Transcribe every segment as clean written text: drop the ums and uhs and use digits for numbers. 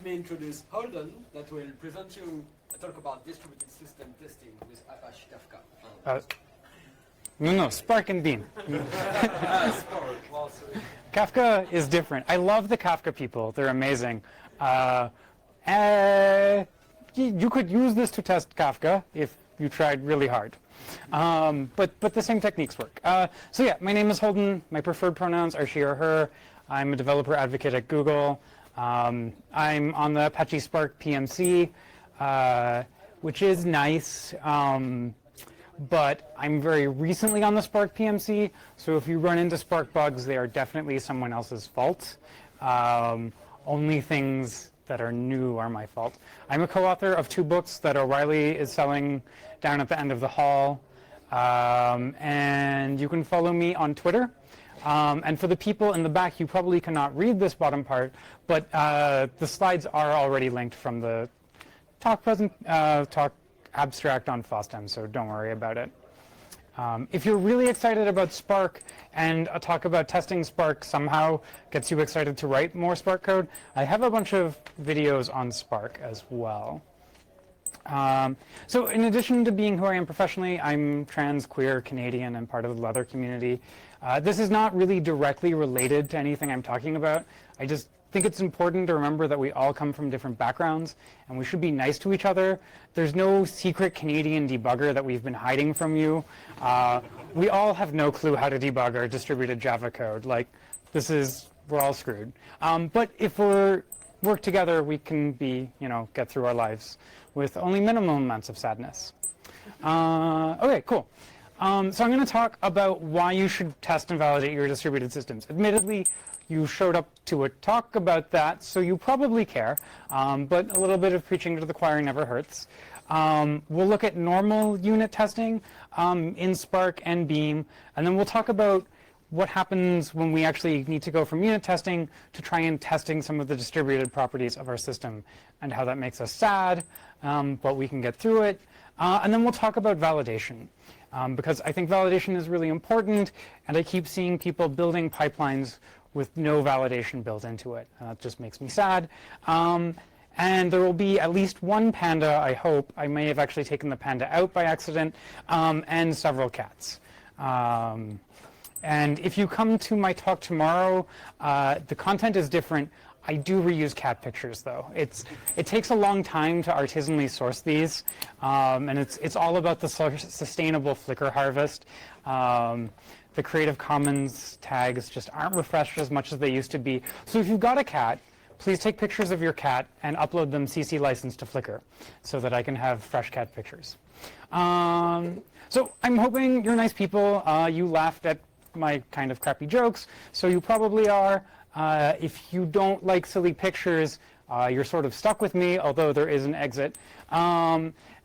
me introduce Holden, that will present you a talk about distributed system testing with Apache Kafka. No, Spark and Beam. Spark, well, sorry. Kafka is different. I love the Kafka people. They're amazing. You could use this to test Kafka if you tried really hard. But the same techniques work. So yeah, my name is Holden. My preferred pronouns are she or her. I'm a developer advocate at Google. I'm on the Apache Spark PMC, which is nice. But I'm very recently on the Spark PMC, so if you run into Spark bugs, they are definitely someone else's fault. Only things that are new are my fault. I'm a co-author of 2 books that O'Reilly is selling down at the end of the hall. And you can follow me on Twitter. And for the people in the back, you probably cannot read this bottom part, but the slides are already linked from the talk abstract on FOSDEM, so don't worry about it. If you're really excited about Spark and a talk about testing Spark somehow gets you excited to write more Spark code, I have a bunch of videos on Spark as well. So in addition to being who I am professionally, I'm trans, queer, Canadian, and part of the leather community. This is not really directly related to anything I'm talking about. I just think it's important to remember that we all come from different backgrounds and we should be nice to each other. There's no secret Canadian debugger that we've been hiding from you. We all have no clue how to debug our distributed Java code. Like, we're all screwed. But if we work together, we can get through our lives with only minimum amounts of sadness. Okay, cool. So I'm going to talk about why you should test and validate your distributed systems. Admittedly, you showed up to a talk about that, so you probably care, but a little bit of preaching to the choir never hurts. We'll look at normal unit testing in Spark and Beam, and then we'll talk about what happens when we actually need to go from unit testing to try and testing some of the distributed properties of our system and how that makes us sad, but we can get through it. And then we'll talk about validation, because I think validation is really important, and I keep seeing people building pipelines with no validation built into it. It just makes me sad. And there will be at least one panda, I hope. I may have actually taken the panda out by accident, and several cats. And if you come to my talk tomorrow, the content is different. I do reuse cat pictures, though. It takes a long time to artisanally source these, and it's all about the sustainable Flickr harvest. The Creative Commons tags just aren't refreshed as much as they used to be. So if you've got a cat, please take pictures of your cat and upload them CC licensed to Flickr so that I can have fresh cat pictures. So I'm hoping you're nice people. You laughed at my kind of crappy jokes, so you probably are. If you don't like silly pictures, you're sort of stuck with me, although there is an exit.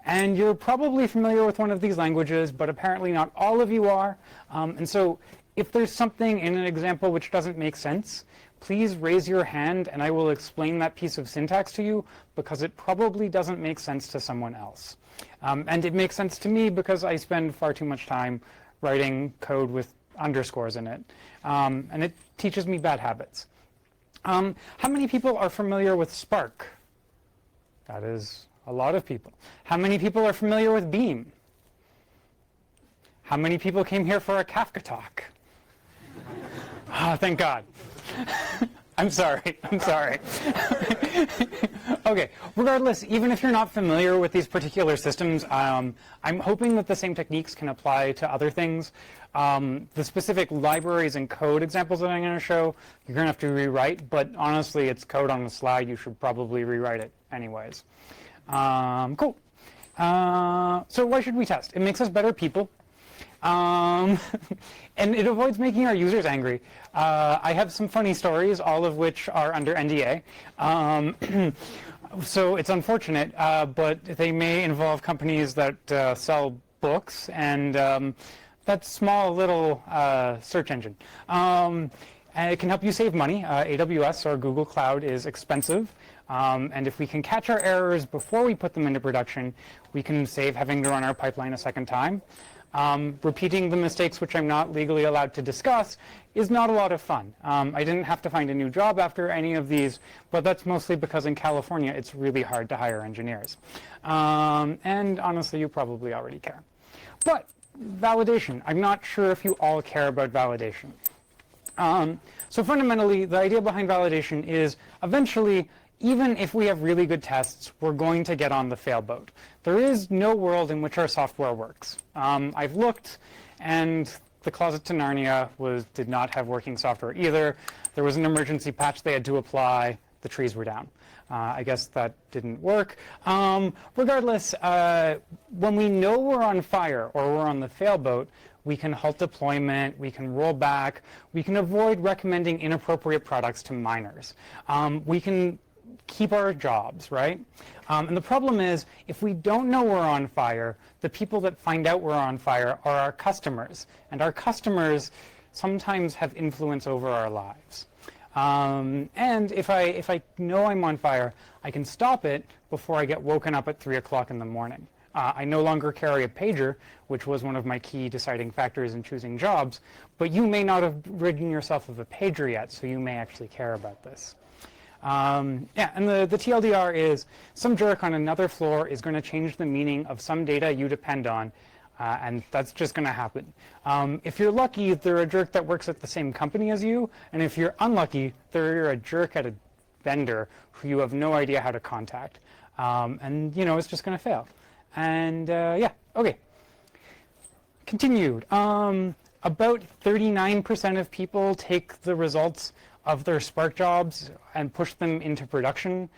And you're probably familiar with one of these languages, but apparently not all of you are. And so if there's something in an example which doesn't make sense, please raise your hand and I will explain that piece of syntax to you, because it probably doesn't make sense to someone else. And it makes sense to me because I spend far too much time writing code with underscores in it. And it teaches me bad habits. How many people are familiar with Spark? That is a lot of people. How many people are familiar with Beam? How many people came here for a Kafka talk? Oh, thank God. I'm sorry. Okay, regardless, even if you're not familiar with these particular systems, I'm hoping that the same techniques can apply to other things. The specific libraries and code examples that I'm going to show, you're going to have to rewrite, but honestly, it's code on the slide. You should probably rewrite it anyways. Cool. So why should we test? It makes us better people. And it avoids making our users angry. I have some funny stories, all of which are under NDA. So it's unfortunate, but they may involve companies that sell books and that small little search engine. And it can help you save money. AWS or Google Cloud is expensive. And if we can catch our errors before we put them into production, we can save having to run our pipeline a second time. Repeating the mistakes, which I'm not legally allowed to discuss, is not a lot of fun. I didn't have to find a new job after any of these, but that's mostly because in California it's really hard to hire engineers. And honestly, you probably already care. But validation, I'm not sure if you all care about validation. So fundamentally, the idea behind validation is eventually, even if we have really good tests, we're going to get on the fail boat. There is no world in which our software works. I've looked, and the Closet to Narnia did not have working software either. There was an emergency patch they had to apply. The trees were down. I guess that didn't work. Regardless, when we know we're on fire or we're on the fail boat, we can halt deployment, we can roll back, we can avoid recommending inappropriate products to minors. We can keep our jobs, right? And the problem is, if we don't know we're on fire, the people that find out we're on fire are our customers. And our customers sometimes have influence over our lives. And if I know I'm on fire, I can stop it before I get woken up at 3 o'clock in the morning. I no longer carry a pager, which was one of my key deciding factors in choosing jobs, but you may not have ridden yourself of a pager yet, so you may actually care about this. Yeah, and the TLDR is some jerk on another floor is going to change the meaning of some data you depend on, and that's just going to happen. If you're lucky, they're a jerk that works at the same company as you, and if you're unlucky, they're a jerk at a vendor who you have no idea how to contact. And, you know, it's just going to fail. And, yeah, okay. Continued. About 39% of people take the results of their Spark jobs and push them into production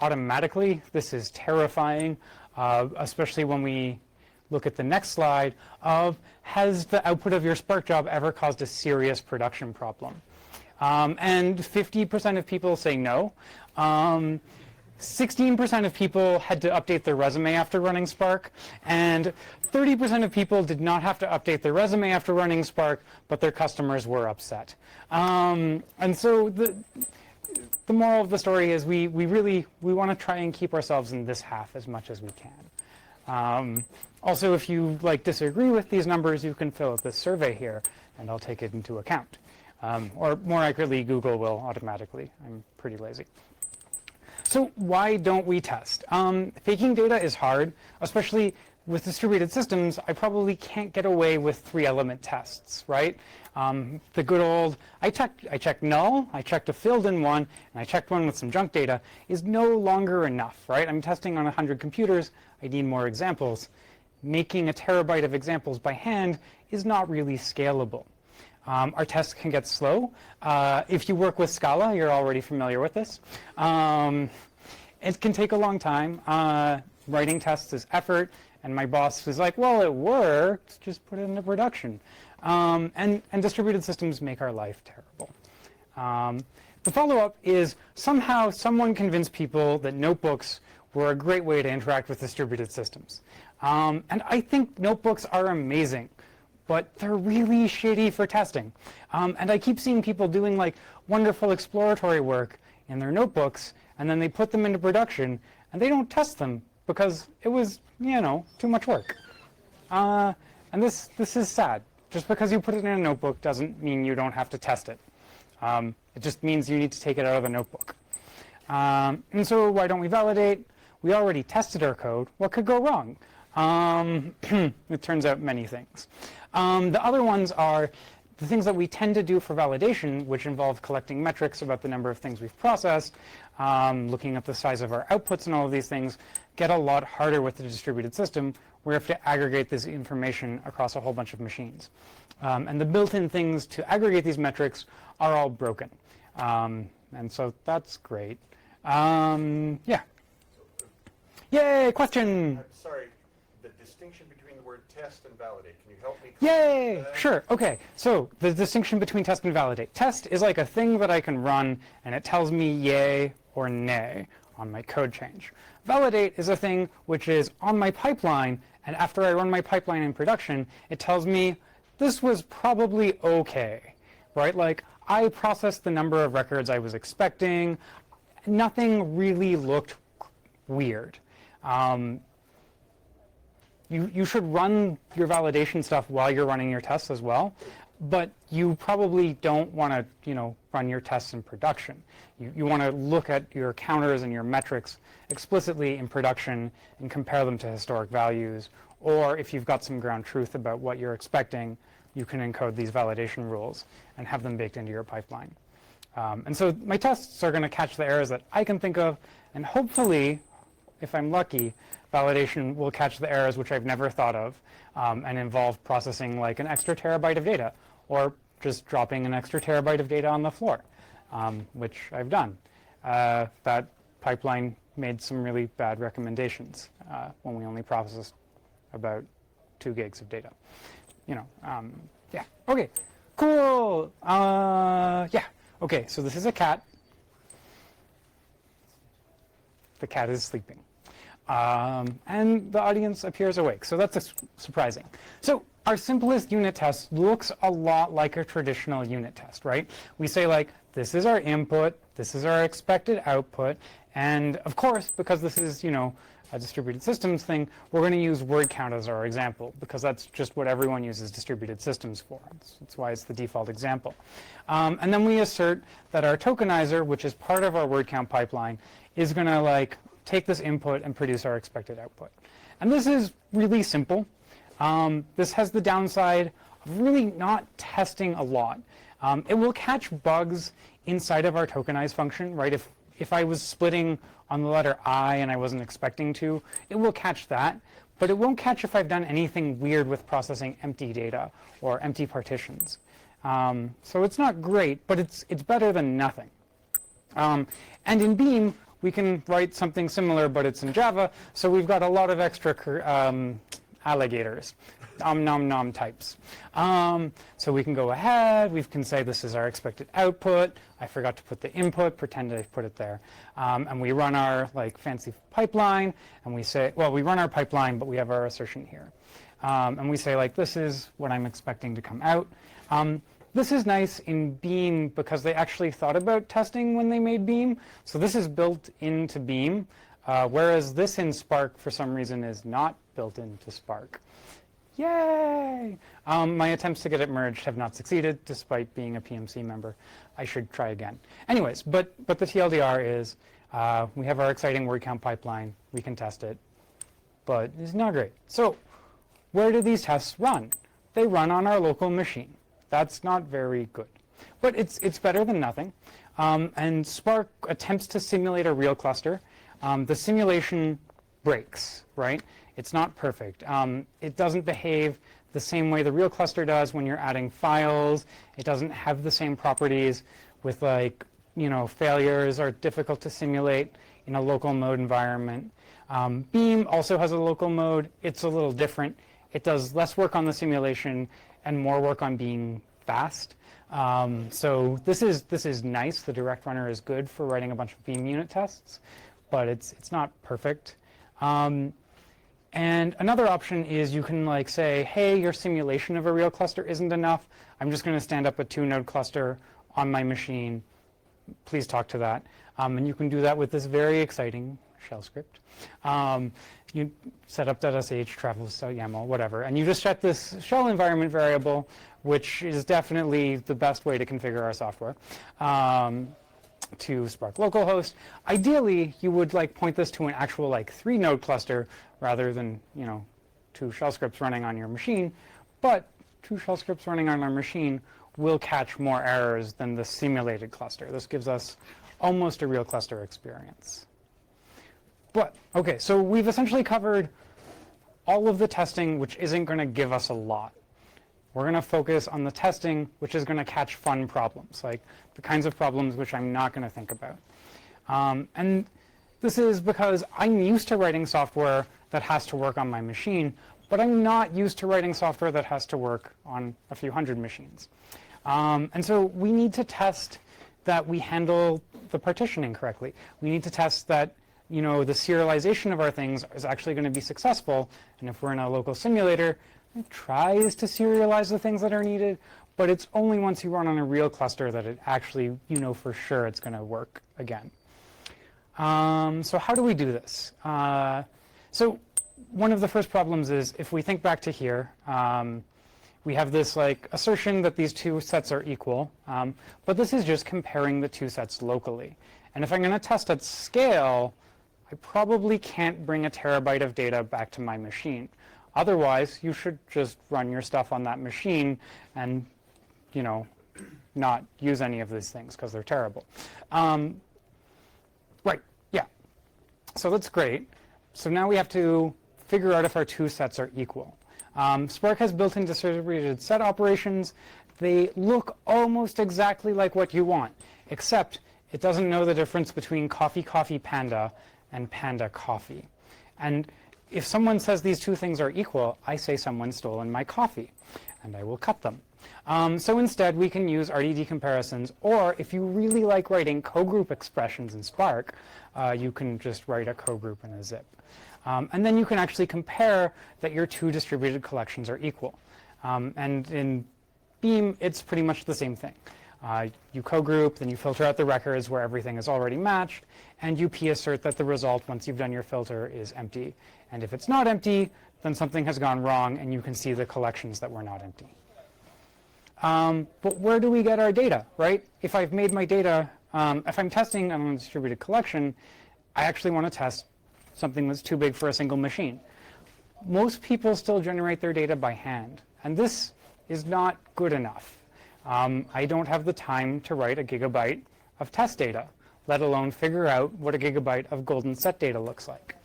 automatically. This is terrifying, especially when we look at the next slide of, has the output of your Spark job ever caused a serious production problem? And 50% of people say no. 16% of people had to update their resume after running Spark, and 30% of people did not have to update their resume after running Spark, but their customers were upset. And so the moral of the story is we want to try and keep ourselves in this half as much as we can. Also, if you disagree with these numbers, you can fill out this survey here, and I'll take it into account. Or more accurately, Google will automatically. I'm pretty lazy. So why don't we test? Faking data is hard, especially with distributed systems. I probably can't get away with 3-element tests, right? The good old, I checked null, I checked a filled in one, and I checked one with some junk data is no longer enough, right? I'm testing on 100 computers, I need more examples. Making a terabyte of examples by hand is not really scalable. Our tests can get slow. If you work with Scala, you're already familiar with this. It can take a long time. Writing tests is effort, and my boss was like, well, it worked, just put it into production. And distributed systems make our life terrible. The follow-up is somehow someone convinced people that notebooks were a great way to interact with distributed systems. And I think notebooks are amazing, but they're really shitty for testing. And I keep seeing people doing wonderful exploratory work in their notebooks, and then they put them into production, and they don't test them because it was, too much work. And this is sad. Just because you put it in a notebook doesn't mean you don't have to test it. It just means you need to take it out of the notebook. And so why don't we validate? We already tested our code. What could go wrong? It turns out many things. The other ones are the things that we tend to do for validation, which involve collecting metrics about the number of things we've processed, looking at the size of our outputs and all of these things, get a lot harder with the distributed system, where we have to aggregate this information across a whole bunch of machines. And the built-in things to aggregate these metrics are all broken. And so that's great. Yeah. Yay, question. I'm sorry, the distinction between the word test and validate, can you help me? Yay, sure, okay. So the distinction between test and validate. Test is like a thing that I can run and it tells me yay or nay on my code change. Validate is a thing which is on my pipeline, and after I run my pipeline in production, it tells me this was probably okay, right? I processed the number of records I was expecting. Nothing really looked weird. you should run your validation stuff while you're running your tests as well, but you probably don't want to, run your tests in production. You want to look at your counters and your metrics explicitly in production and compare them to historic values, or if you've got some ground truth about what you're expecting, you can encode these validation rules and have them baked into your pipeline. And so my tests are going to catch the errors that I can think of, and hopefully, if I'm lucky, validation will catch the errors which I've never thought of and involve processing like an extra terabyte of data, or just dropping an extra terabyte of data on the floor, which I've done. That pipeline made some really bad recommendations when we only processed about 2 gigs of data. Yeah, okay, cool. Yeah, okay, so this is a cat. The cat is sleeping. And the audience appears awake, so that's surprising. So our simplest unit test looks a lot like a traditional unit test, right? We say like, this is our input, this is our expected output, and of course, because this is, a distributed systems thing, we're going to use word count as our example, because that's just what everyone uses distributed systems for. That's why it's the default example. And then we assert that our tokenizer, which is part of our word count pipeline, is going to like take this input and produce our expected output. And this is really simple. This has the downside of really not testing a lot. It will catch bugs inside of our tokenize function, right? If I was splitting on the letter I and I wasn't expecting to, it will catch that, but it won't catch if I've done anything weird with processing empty data or empty partitions. So it's not great, but it's better than nothing. And in Beam, we can write something similar, but it's in Java, so we've got a lot of extra alligators, nom nom types. So we can go ahead, we can say this is our expected output, I forgot to put the input, pretend I put it there. And we run our like fancy pipeline, and we say, well, we run our pipeline, but we have our assertion here. And we say like, this is what I'm expecting to come out. This is nice in Beam because they actually thought about testing when they made Beam. So this is built into Beam, whereas this in Spark, for some reason, is not built into Spark. Yay! My attempts to get it merged have not succeeded, despite being a PMC member. I should try again. Anyways, but the TLDR is we have our exciting word count pipeline. We can test it, but it's not great. So where do these tests run? They run on our local machine. That's not very good, but it's better than nothing. And Spark attempts to simulate a real cluster. The simulation breaks, right? It's not perfect. It doesn't behave the same way the real cluster does when you're adding files. It doesn't have the same properties with like, failures are difficult to simulate in a local mode environment. Beam also has a local mode. It's a little different. It does less work on the simulation and more work on being fast. So this is nice. The direct runner is good for writing a bunch of Beam unit tests, but it's not perfect. And another option is you can like say, hey, your simulation of a real cluster isn't enough. I'm just going to stand up a 2-node cluster on my machine. Please talk to that. And you can do that with this very exciting shell script. You set up .sh, travels.yaml, whatever, and you just set this shell environment variable, which is definitely the best way to configure our software, to Spark localhost. Ideally, you would like point this to an actual like 3-node cluster rather than 2 shell scripts running on your machine. But 2 shell scripts running on our machine will catch more errors than the simulated cluster. This gives us almost a real cluster experience. But, okay, so we've essentially covered all of the testing, which isn't going to give us a lot. We're going to focus on the testing, which is going to catch fun problems, like the kinds of problems which I'm not going to think about. And this is because I'm used to writing software that has to work on my machine, but I'm not used to writing software that has to work on a few hundred machines. And so we need to test that we handle the partitioning correctly. We need to test that the serialization of our things is actually going to be successful. And if we're in a local simulator, it tries to serialize the things that are needed, but it's only once you run on a real cluster that it actually, for sure it's going to work again. So how do we do this? So one of the first problems is if we think back to here, we have this like assertion that these two sets are equal, but this is just comparing the two sets locally. And if I'm going to test at scale, I probably can't bring a terabyte of data back to my machine. Otherwise, you should just run your stuff on that machine and, you know, not use any of these things because they're terrible. Right, yeah. So that's great. So now we have to figure out if our two sets are equal. Spark has built-in distributed set operations. They look almost exactly like what you want, except it doesn't know the difference between coffee, coffee, panda, and panda, coffee. And if someone says these two things are equal, I say someone's stolen my coffee, and I will cut them. So instead, we can use RDD comparisons, or if you really like writing cogroup expressions in Spark, you can just write a cogroup in a zip. And then you can actually compare that your two distributed collections are equal. And in Beam, it's pretty much the same thing. You cogroup, then you filter out the records where everything is already matched, and you p-assert that the result, once you've done your filter, is empty. And if it's not empty, then something has gone wrong, and you can see the collections that were not empty. But where do we get our data, right? If I've made my data, if I'm testing on a distributed collection, I actually want to test something that's too big for a single machine. Most people still generate their data by hand, and this is not good enough. I don't have the time to write a gigabyte of test data, let alone figure out what a gigabyte of golden set data looks like.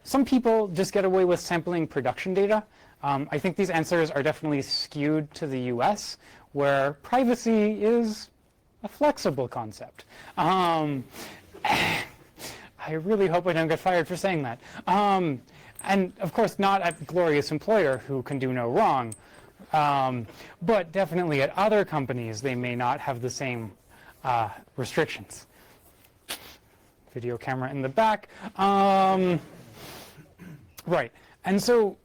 Some people just get away with sampling production data. I think these answers are definitely skewed to the US, where privacy is a flexible concept. I really hope I don't get fired for saying that. And of course, not at Glorious Employer, who can do no wrong. But definitely at other companies, they may not have the same restrictions. Video camera in the back. Right. And so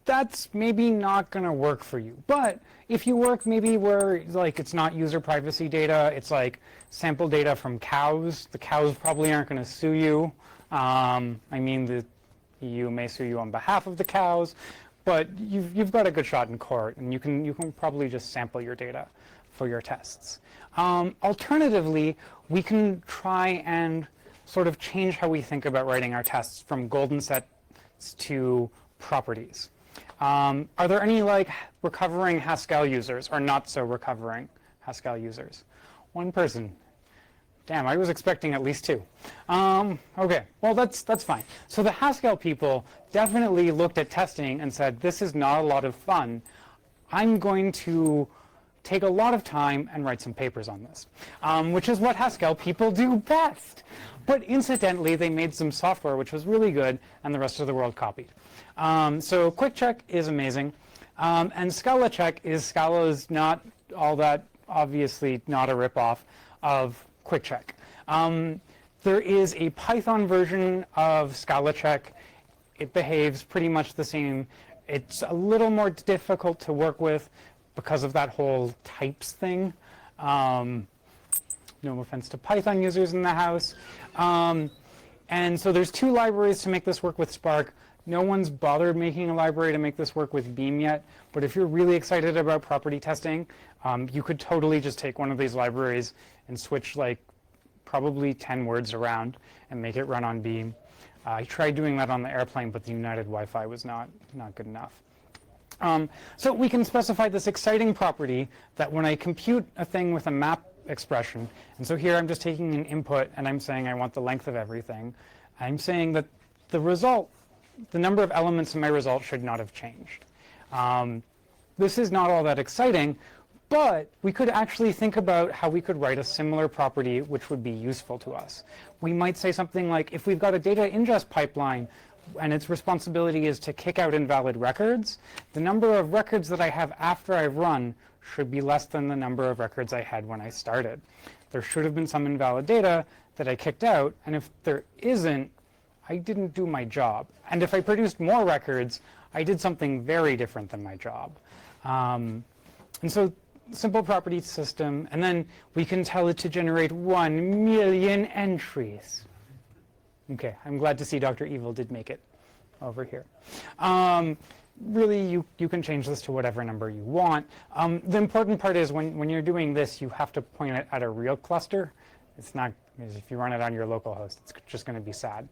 that's maybe not going to work for you. But if you work maybe where like it's not user privacy data, it's like sample data from cows, the cows probably aren't going to sue you. I mean, the EU may sue you on behalf of the cows, but you've got a good shot in court, and you can probably just sample your data for your tests. Alternatively, we can try and sort of change how we think about writing our tests from golden sets to properties. Are there any like recovering Haskell users or not so recovering Haskell users? One person. Damn, I was expecting at least two. Okay, well that's fine. So the Haskell people definitely looked at testing and said, this is not a lot of fun. I'm going to take a lot of time and write some papers on this, which is what Haskell people do best. But incidentally, they made some software which was really good, and the rest of the world copied. So Quick Check is amazing, and Scala Check is not all that obviously not a ripoff of Quick Check. There is a Python version of Scala Check. It behaves pretty much the same. It's a little more difficult to work with because of that whole types thing. No offense to Python users in the house. And so there's two libraries to make this work with Spark. No one's bothered making a library to make this work with Beam yet, but if you're really excited about property testing, you could totally just take one of these libraries and switch like probably 10 words around and make it run on Beam. I tried doing that on the airplane, but the United Wi-Fi was not good enough. So we can specify this exciting property that when I compute a thing with a map expression, and so here I'm just taking an input and I'm saying I want the length of everything, I'm saying that the result, the number of elements in my result should not have changed. This is not all that exciting, but we could actually think about how we could write a similar property which would be useful to us. We might say something like, if we've got a data ingest pipeline and its responsibility is to kick out invalid records, the number of records that I have after I've run should be less than the number of records I had when I started. There should have been some invalid data that I kicked out, and if there isn't, I didn't do my job. And if I produced more records, I did something very different than my job. And so simple property system, and then we can tell it to generate 1 million entries. Okay, I'm glad to see Dr. Evil did make it over here. Really, you can change this to whatever number you want. The important part is when you're doing this, you have to point it at a real cluster. It's not, if you run it on your local host, it's just going to be sad.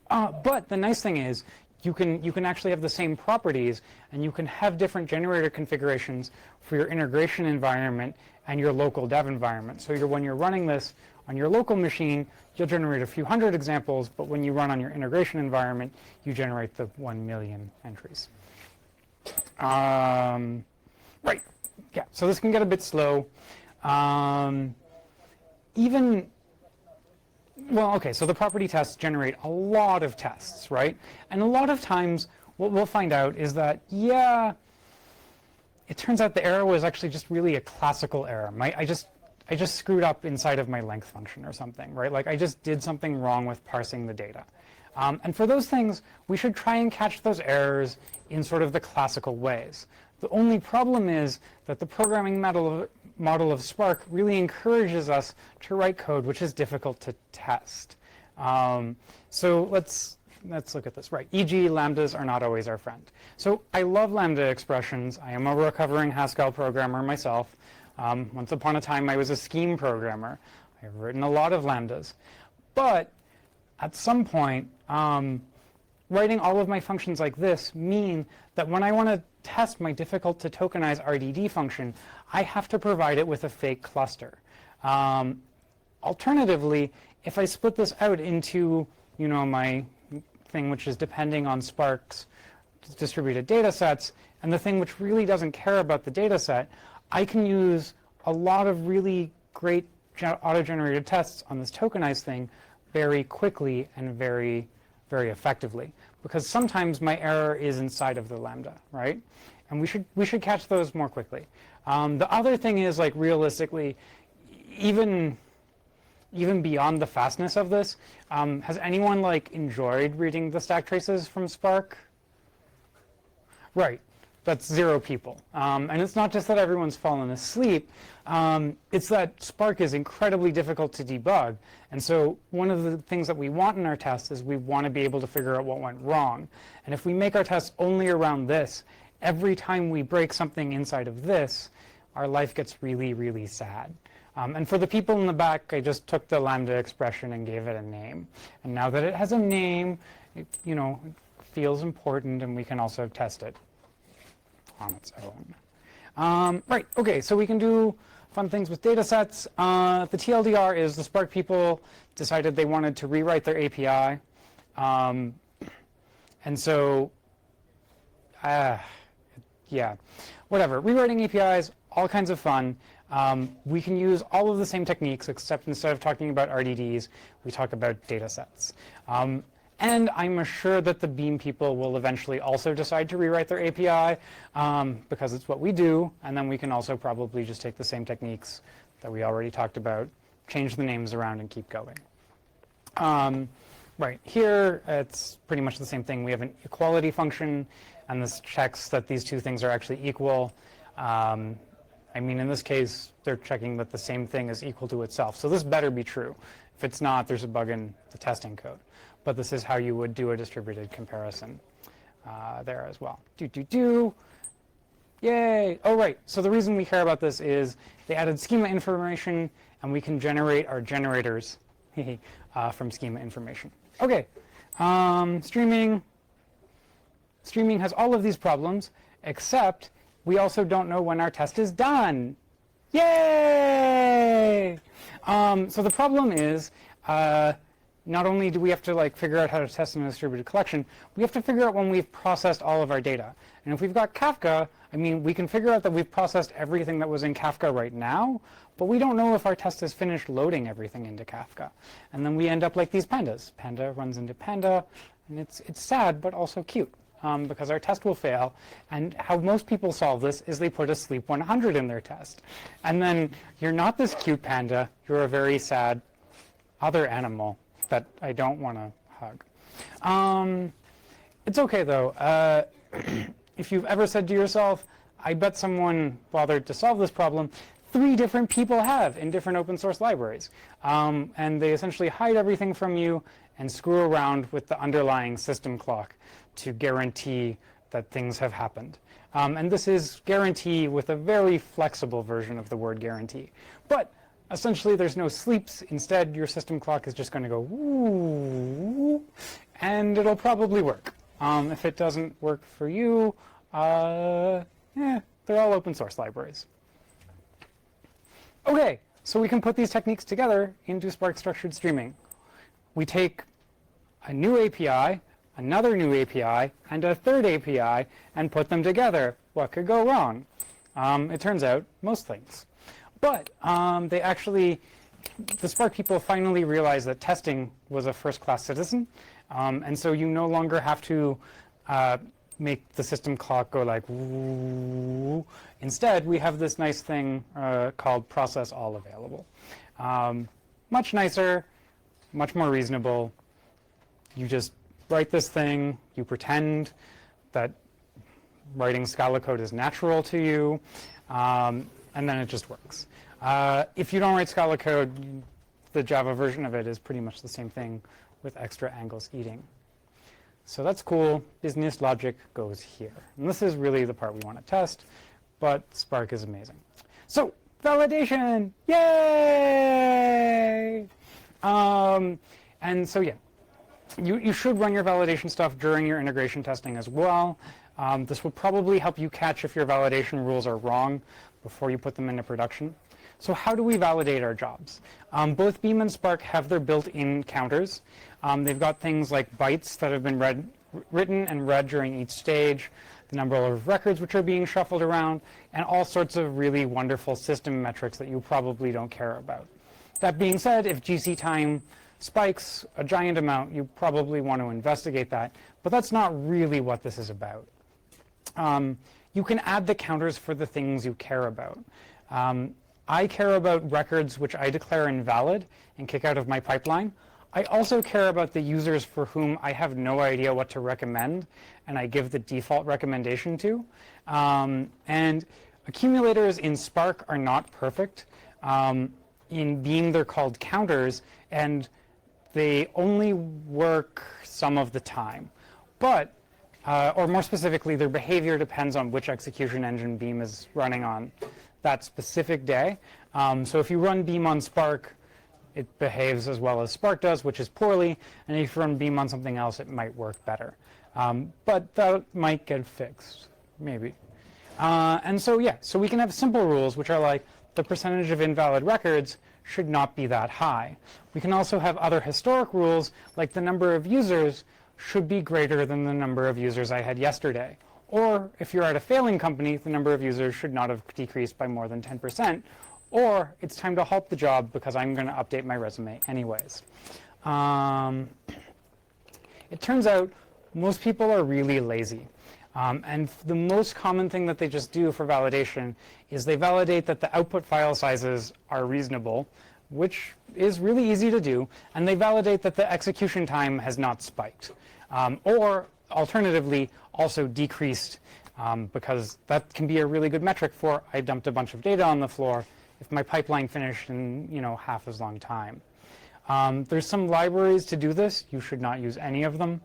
But the nice thing is you can actually have the same properties, and you can have different generator configurations for your integration environment and your local dev environment. So when you're running this on your local machine, you'll generate a few hundred examples, but when you run on your integration environment, you generate the 1 million entries. Right, yeah, so this can get a bit slow. Well, okay, so the property tests generate a lot of tests, right? And a lot of times, what we'll find out is that, yeah, it turns out the error was actually just really a classical error. I just screwed up inside of my length function or something, right? Like I just did something wrong with parsing the data. And for those things, we should try and catch those errors in sort of the classical ways. The only problem is that the programming model of Spark really encourages us to write code which is difficult to test. So let's look at this. Right, e.g. lambdas are not always our friend. So I love lambda expressions. I am a recovering Haskell programmer myself. Once upon a time I was a scheme programmer. I've written a lot of lambdas. But at some point, writing all of my functions like this mean that when I want to test my difficult to tokenize RDD function, I have to provide it with a fake cluster. Alternatively, if I split this out into, my thing which is depending on Spark's distributed data sets, and the thing which really doesn't care about the data set, I can use a lot of really great auto-generated tests on this tokenized thing very quickly and very, very effectively. Because sometimes my error is inside of the lambda, right? And we should catch those more quickly. The other thing is, like, realistically, even beyond the fastness of this, has anyone enjoyed reading the stack traces from Spark? Right, that's 0 people. And it's not just that everyone's fallen asleep, it's that Spark is incredibly difficult to debug. And so one of the things that we want in our tests is we want to be able to figure out what went wrong. And if we make our tests only around this, every time we break something inside of this, our life gets really, really sad. And for the people in the back, I just took the lambda expression and gave it a name. And now that it has a name, it, it feels important, and we can also test it on its own. Right, okay, so we can do fun things with data sets. The TLDR is the Spark people decided they wanted to rewrite their API. And so, yeah, whatever. Rewriting APIs, all kinds of fun. We can use all of the same techniques, except instead of talking about RDDs, we talk about data sets. And I'm assured that the Beam people will eventually also decide to rewrite their API because it's what we do. And then we can also probably just take the same techniques that we already talked about, change the names around, and keep going. Right, here it's pretty much the same thing. We have an equality function, and this checks that these two things are actually equal. I mean, in this case, they're checking that the same thing is equal to itself. So this better be true. If it's not, there's a bug in the testing code. But this is how you would do a distributed comparison there as well. Yay! Oh, right. So the reason we care about this is they added schema information, and we can generate our generators from schema information. Okay. Streaming has all of these problems, except we also don't know when our test is done. Yay! So the problem is, not only do we have to figure out how to test in a distributed collection, we have to figure out when we've processed all of our data. And if we've got Kafka, I mean, we can figure out that we've processed everything that was in Kafka right now, but we don't know if our test has finished loading everything into Kafka. And then we end up like these pandas. Panda runs into panda, and it's sad, but also cute. Because our test will fail, and how most people solve this is they put a sleep 100 in their test. And then you're not this cute panda, you're a very sad other animal that I don't want to hug. It's okay though. If you've ever said to yourself, I bet someone bothered to solve this problem, 3 different people have in different open source libraries. And they essentially hide everything from you and screw around with the underlying system clock to guarantee that things have happened. And this is guarantee with a very flexible version of the word guarantee. But essentially, there's no sleeps. Instead, your system clock is just going to go woo, and it'll probably work. If it doesn't work for you, they're all open source libraries. Okay, so we can put these techniques together into Spark Structured Streaming. We take a new API, another new API, and a third API, and put them together. What could go wrong? It turns out, most things. But the Spark people finally realized that testing was a first-class citizen, and so you no longer have to make the system clock go like woo. Instead, we have this nice thing called process all available. Much nicer, much more reasonable. You just write this thing, you pretend that writing Scala code is natural to you, and then it just works. If you don't write Scala code, the Java version of it is pretty much the same thing with extra angles eating. So that's cool. Business logic goes here. And this is really the part we want to test, but Spark is amazing. So validation, yay! And so yeah, you should run your validation stuff during your integration testing as well. This will probably help you catch if your validation rules are wrong before you put them into production. So how do we validate our jobs? Both Beam and Spark have their built-in counters. They've got things like bytes that have been written and read during each stage, the number of records which are being shuffled around, and all sorts of really wonderful system metrics that you probably don't care about. That being said, if GC time spikes a giant amount, you probably want to investigate that, but that's not really what this is about. You can add the counters for the things you care about. I care about records which I declare invalid and kick out of my pipeline. I also care about the users for whom I have no idea what to recommend, and I give the default recommendation to. And accumulators in Spark are not perfect. In Beam, they're called counters, and they only work some of the time. But, or more specifically, their behavior depends on which execution engine Beam is running on that specific day. So if you run Beam on Spark, it behaves as well as Spark does, which is poorly. And if you run Beam on something else, it might work better. But that might get fixed, maybe. And so, yeah, so we can have simple rules, which are like the percentage of invalid records should not be that high. We can also have other historic rules, like the number of users should be greater than the number of users I had yesterday. Or if you're at a failing company, the number of users should not have decreased by more than 10%. Or it's time to halt the job because I'm going to update my resume anyways. It turns out most people are really lazy. And the most common thing that they just do for validation is they validate that the output file sizes are reasonable, which is really easy to do, and they validate that the execution time has not spiked. Or alternatively, also decreased, because that can be a really good metric for I dumped a bunch of data on the floor if my pipeline finished in half as long time. There's some libraries to do this. You should not use any of them,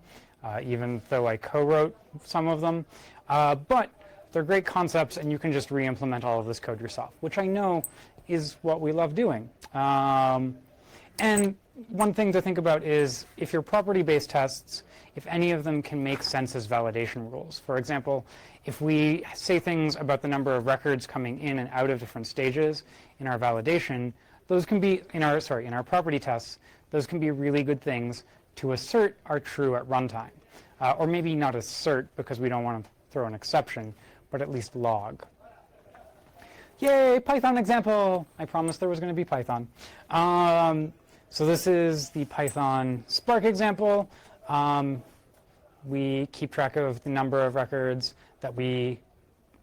even though I co-wrote some of them. But they're great concepts, and you can just re-implement all of this code yourself, which I know is what we love doing. And one thing to think about is if your property-based tests, if any of them can make sense as validation rules. For example, if we say things about the number of records coming in and out of different stages in our validation, those can be, in our property tests, those can be really good things to assert are true at runtime. Or maybe not assert because we don't want to throw an exception, but at least log. Yay, Python example! I promised there was going to be Python. So this is the Python Spark example. We keep track of the number of records that we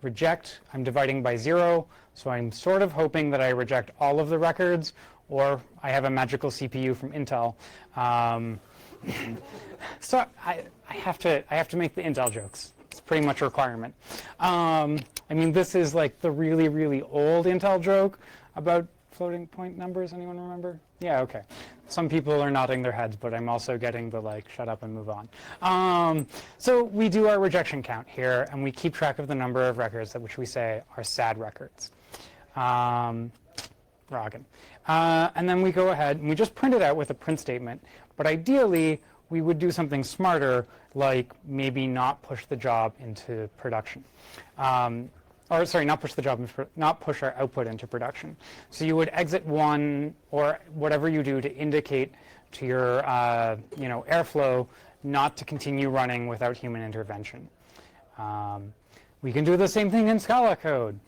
reject. I'm dividing by 0, so I'm sort of hoping that I reject all of the records, or I have a magical CPU from Intel. So I have to make the Intel jokes. It's pretty much a requirement. I mean, this is like the really, really old Intel joke about floating point numbers. Anyone remember? Yeah, okay. some people are nodding their heads, but I'm also getting the like, shut up and move on. So we do our rejection count here, and we keep track of the number of records that which we say are sad records. Roggen. And then we go ahead and we just print it out with a print statement. But ideally, we would do something smarter, like maybe not push the job into production. Or sorry, not push the job, not push our output into production. So you would exit one, or whatever you do to indicate to your airflow not to continue running without human intervention. We can do the same thing in Scala code.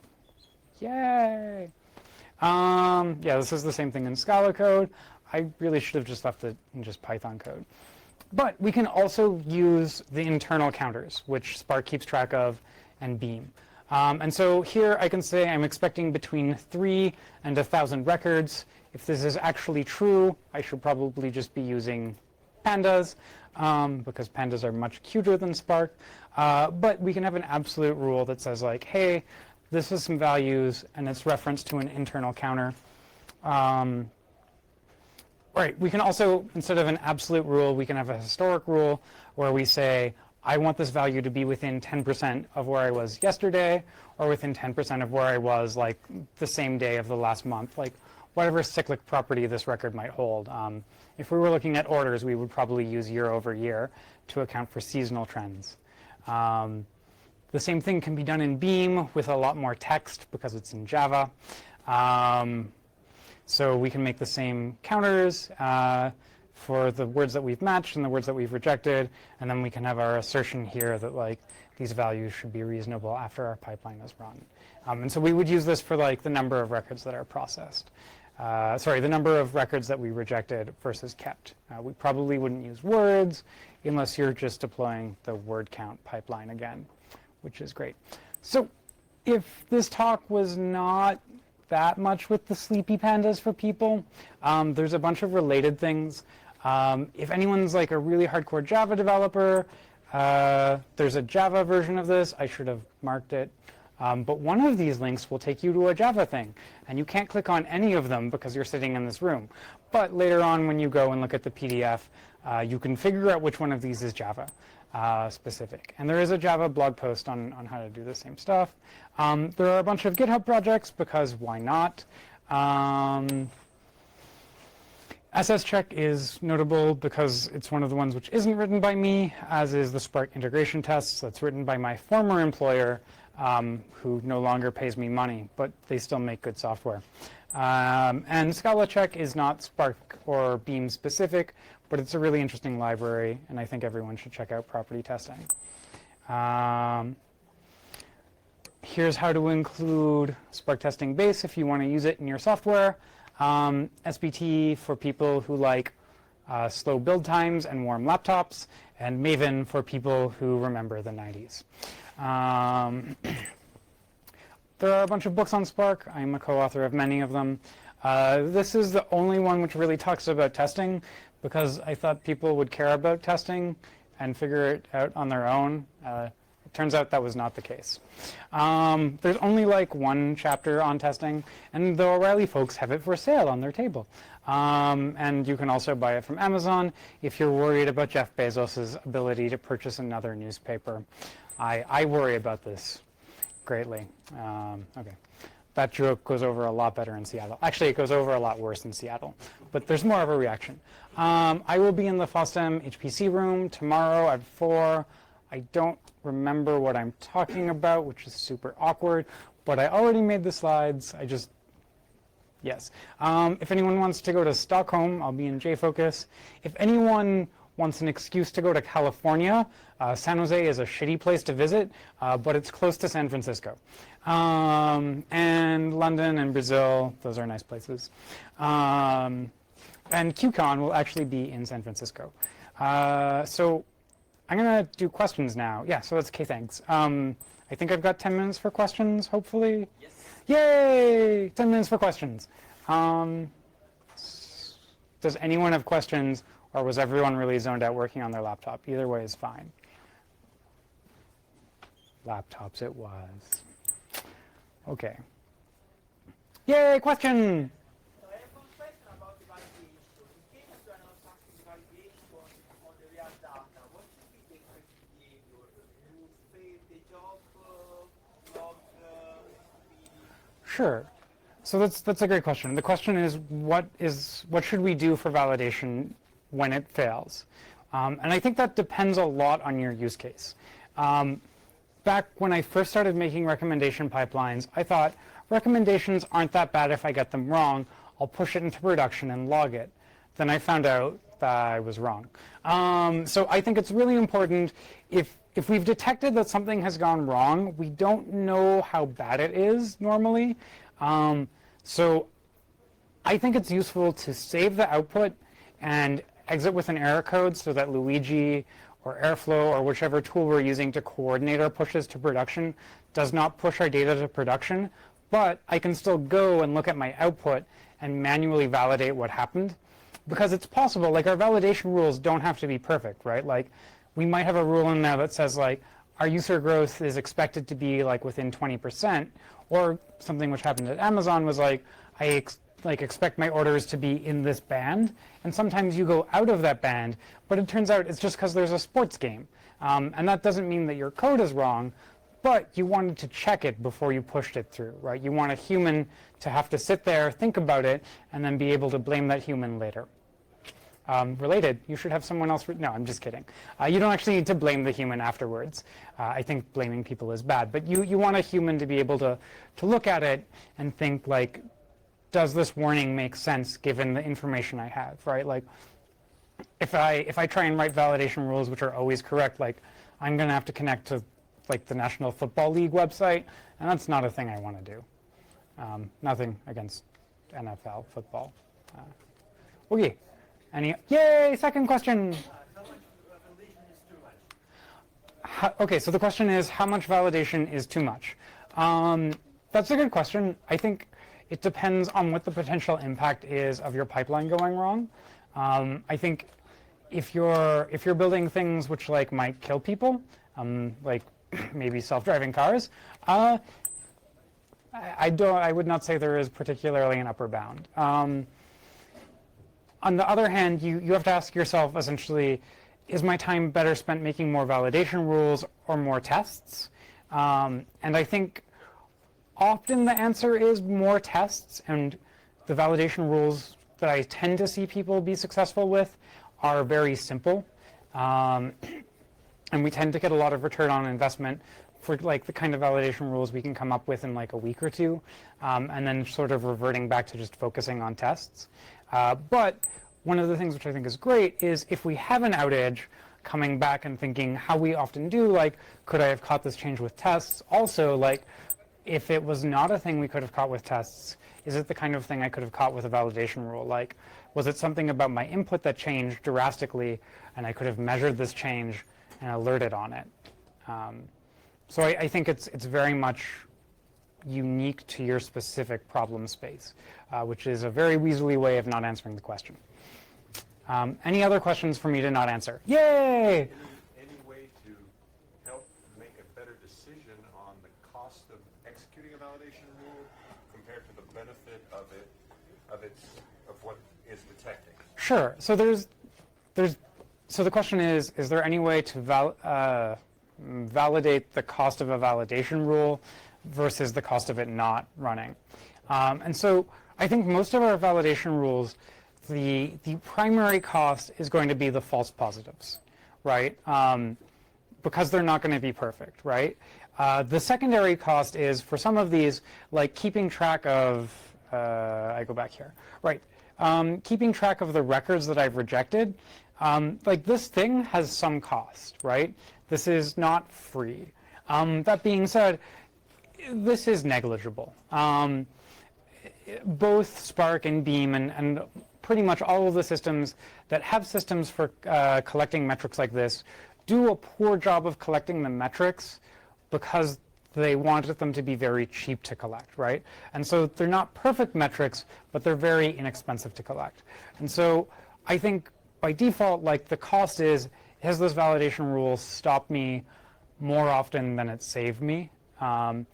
Yay! Yeah, this is the same thing in Scala code. I really should have just left it in just Python code. But we can also use the internal counters, which Spark keeps track of, and Beam. And so here I can say I'm expecting between 3 and 1,000 records. If this is actually true, I should probably just be using pandas, because pandas are much cuter than Spark. But we can have an absolute rule that says, like, hey, this is some values, and it's referenced to an internal counter. Right, we can also, instead of an absolute rule, we can have a historic rule where we say, I want this value to be within 10% of where I was yesterday, or within 10% of where I was like the same day of the last month, like whatever cyclic property this record might hold. If we were looking at orders, we would probably use year over year to account for seasonal trends. The same thing can be done in Beam with a lot more text because it's in Java. So we can make the same counters for the words that we've matched and the words that we've rejected, and then we can have our assertion here that like these values should be reasonable after our pipeline is run. And so we would use this for like the number of records that are processed. The number of records that we rejected versus kept. We probably wouldn't use words unless you're just deploying the word count pipeline again, which is great. So if this talk was not that much with the sleepy pandas for people, there's a bunch of related things. If anyone's like a really hardcore Java developer, there's a Java version of this. I should have marked it. But one of these links will take you to a Java thing. And you can't click on any of them because you're sitting in this room. But later on, when you go and look at the PDF, you can figure out which one of these is Java specific. And there is a Java blog post on how to do the same stuff. There are a bunch of GitHub projects because why not? SSCheck is notable because it's one of the ones which isn't written by me, as is the Spark integration tests that's written by my former employer, who no longer pays me money, but they still make good software. And Scala Check is not Spark or Beam specific, but it's a really interesting library, and I think everyone should check out property testing. Here's how to include Spark Testing Base if you want to use it in your software. SBT for people who like slow build times and warm laptops, and Maven for people who remember the 90s. There are a bunch of books on Spark. I'm a co-author of many of them. This is the only one which really talks about testing because I thought people would care about testing and figure it out on their own. It turns out that was not the case. There's only like one chapter on testing, and the O'Reilly folks have it for sale on their table. And you can also buy it from Amazon if you're worried about Jeff Bezos' ability to purchase another newspaper. I worry about this greatly. Okay. That joke goes over a lot better in Seattle. Actually, it goes over a lot worse in Seattle, but there's more of a reaction. I will be in the FOSDEM HPC room tomorrow at 4. I don't remember what I'm talking about, which is super awkward, but I already made the slides. Yes. If anyone wants to go to Stockholm, I'll be in JFocus. If anyone wants an excuse to go to California, San Jose is a shitty place to visit, but it's close to San Francisco. And London and Brazil, those are nice places. And QCon will actually be in San Francisco. So I'm going to do questions now. Yeah, so that's okay, thanks. I think I've got 10 minutes for questions, hopefully. Yes. Yay! 10 minutes for questions. Does anyone have questions, or was everyone really zoned out working on their laptop? Either way is fine. Laptops it was. Okay. Yay, question! So I have one question about the validation. In case of Sure. So that's a great question. The question is what should we do for validation when it fails? And I think that depends a lot on your use case. Back when I first started making recommendation pipelines, I thought recommendations aren't that bad if I get them wrong. I'll push it into production and log it. Then I found out that I was wrong. So I think it's really important if we've detected that something has gone wrong, we don't know how bad it is normally. So I think it's useful to save the output and exit with an error code so that Luigi or Airflow or whichever tool we're using to coordinate our pushes to production does not push our data to production, but I can still go and look at my output and manually validate what happened. Because it's possible, like our validation rules don't have to be perfect, right? Like we might have a rule in there that says like our user growth is expected to be like within 20%, or something which happened at Amazon was like I expect my orders to be in this band, and sometimes you go out of that band, but it turns out it's just because there's a sports game. And that doesn't mean that your code is wrong, but you wanted to check it before you pushed it through, right? You want a human to have to sit there, think about it, and then be able to blame that human later. Related, you should have someone else. No, I'm just kidding. You don't actually need to blame the human afterwards. I think blaming people is bad, but you want a human to be able to look at it and think like, does this warning make sense given the information I have, right? Like, if I try and write validation rules which are always correct, like I'm going to have to connect to like the National Football League website, and that's not a thing I want to do. Nothing against NFL football. Okay. Yay! Second question. How much validation is too much? Okay, so the question is, how much validation is too much? That's a good question. I think it depends on what the potential impact is of your pipeline going wrong. I think if you're building things which like might kill people, like maybe self-driving cars, I would not say there is particularly an upper bound. On the other hand, you have to ask yourself essentially, is my time better spent making more validation rules or more tests? And I think often the answer is more tests, and the validation rules that I tend to see people be successful with are very simple. And we tend to get a lot of return on investment for like the kind of validation rules we can come up with in like a week or two, and then sort of reverting back to just focusing on tests. But one of the things which I think is great is if we have an outage, coming back and thinking how we often do, like, could I have caught this change with tests? Also, like, if it was not a thing we could have caught with tests, is it the kind of thing I could have caught with a validation rule? Like, was it something about my input that changed drastically and I could have measured this change and alerted on it? So I think it's very much unique to your specific problem space, which is a very weaselly way of not answering the question. Any other questions for me to not answer? Yay! Any way to help make a better decision on the cost of executing a validation rule compared to the benefit of what is detecting? Sure. So so the question is there any way to validate the cost of a validation rule versus the cost of it not running? And so I think most of our validation rules, the primary cost is going to be the false positives, right? Because they're not going to be perfect, right? The secondary cost is for some of these, like keeping track of, I go back here, right? Keeping track of the records that I've rejected. Like this thing has some cost, right? This is not free. That being said, this is negligible. Both Spark and Beam and pretty much all of the systems that have systems for collecting metrics like this do a poor job of collecting the metrics because they wanted them to be very cheap to collect, right? And so they're not perfect metrics, but they're very inexpensive to collect. And so I think by default, like the cost is, has this validation rule stopped me more often than it saved me? And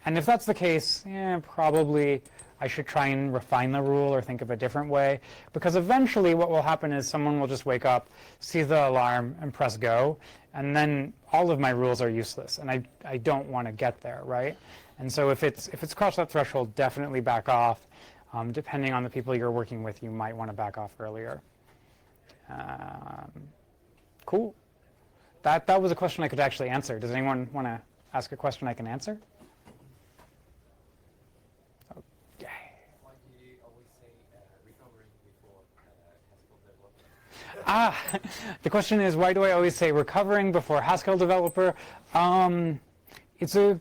if that's the case, probably I should try and refine the rule or think of a different way, because eventually what will happen is someone will just wake up, see the alarm, and press go, and then all of my rules are useless, and I don't want to get there, right? And so if it's crossed that threshold, definitely back off. Depending on the people you're working with, you might want to back off earlier. Cool. That was a question I could actually answer. Does anyone want to ask a question I can answer? Okay. Why do you always say recovering before Haskell developer? The question is, why do I always say recovering before Haskell developer? It's a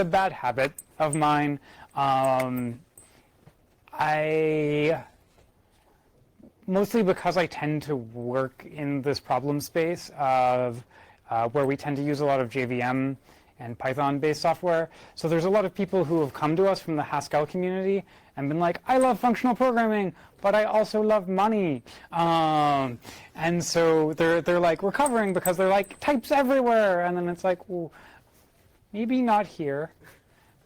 bad habit of mine. Mostly because I tend to work in this problem space of where we tend to use a lot of JVM and Python-based software. So there's a lot of people who have come to us from the Haskell community and been like, I love functional programming, but I also love money. And so they're like recovering because they're like, types everywhere. And then it's like, well, maybe not here.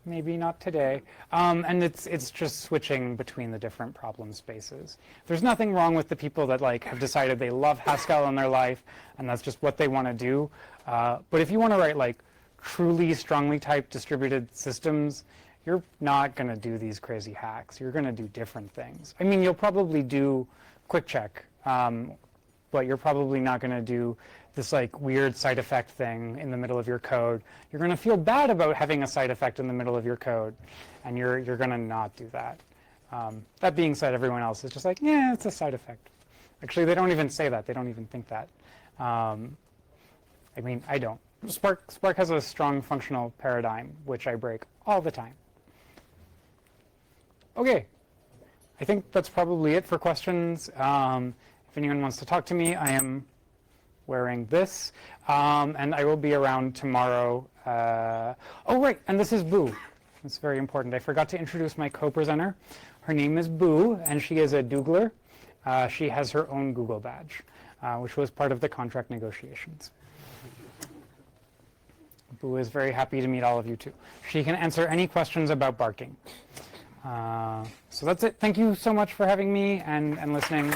Maybe not today. And it's just switching between the different problem spaces. There's nothing wrong with the people that like have decided they love Haskell in their life and that's just what they want to do. But if you want to write like truly strongly typed distributed systems, you're not going to do these crazy hacks. You're going to do different things. I mean, you'll probably do quick check, but you're probably not going to do this like weird side effect thing in the middle of your code. You're going to feel bad about having a side effect in the middle of your code, and you're going to not do that. That being said, everyone else is just like, yeah, it's a side effect. Actually, they don't even say that. They don't even think that. I mean, I don't. Spark has a strong functional paradigm, which I break all the time. Okay, I think that's probably it for questions. If anyone wants to talk to me, I am wearing this, and I will be around tomorrow. Oh, right, and this is Boo. It's very important. I forgot to introduce my co-presenter. Her name is Boo, and she is a Doogler. She has her own Google badge, which was part of the contract negotiations. Boo is very happy to meet all of you, too. She can answer any questions about barking. So that's it. Thank you so much for having me and listening.